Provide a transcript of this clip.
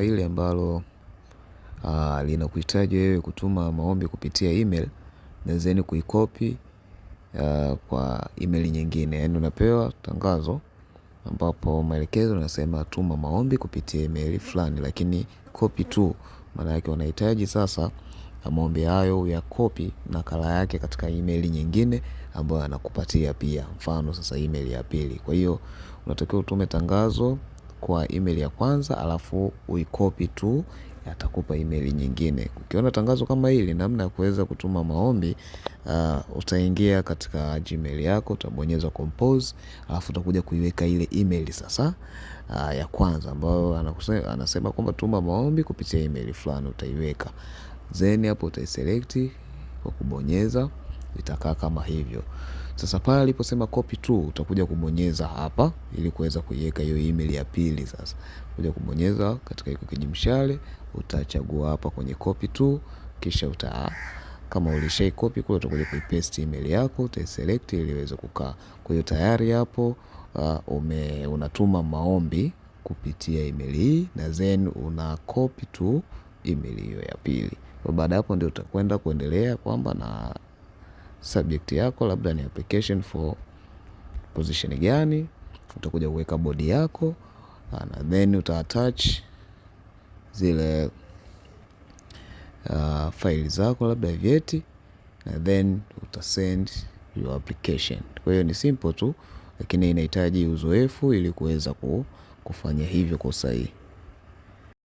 Ile ambalo linakuhitaji wewe kutuma maombi kupitia email, nawezeni kuikopi kwa email nyingine. Yaani unapewa tangazo ambapo maelekezo yanasema tuma maombi kupitia email fulani, lakini copy tu. Maana yake wanahitaji sasa maombi hayo ya copy nakala yake katika email nyingine ambayo anakupatia pia, mfano sasa email ya pili. Kwa hiyo unatakiwa utume tangazo kwa email ya kwanza, alafu uikopi tu, atakupa email nyingine. Ukiona tangazo kama hili, namna ya kuweza kutuma maombi, utaingia katika Gmail yako, utabonyeza compose, alafu utakuja kuiweka ile email sasa ya kwanza ambayo anasema kwamba tuma maombi kupitia email fulani, utaiweka. Then hapo utaiselect kwa kubonyeza, itakaa kama hivyo. Sasa pale aliposema copy tu, utakuja kubonyeza hapa ili kuweza kuiweka hiyo email ya pili. Sasa kuja kubonyeza katika iko kijimshale, utachagua hapa kwenye copy tu, kisha kama ulishai copy kule, utakuja kuipaste email yako, utaiselect ili iweze kukaa. Kwa hiyo tayari hapo unatuma maombi kupitia email hii, na then una copy tu email hiyo ya pili. Kwa baada hapo ndio utakwenda kuendelea kwamba na subject yako labda ni application for position gani, utakuja kuweka body yako, na then attach zile file zako labda vyeti, na then utasend your application. Kwa hiyo ni simple tu, lakini inahitaji uzoefu ili kuweza kufanya hivyo kwa usahihi.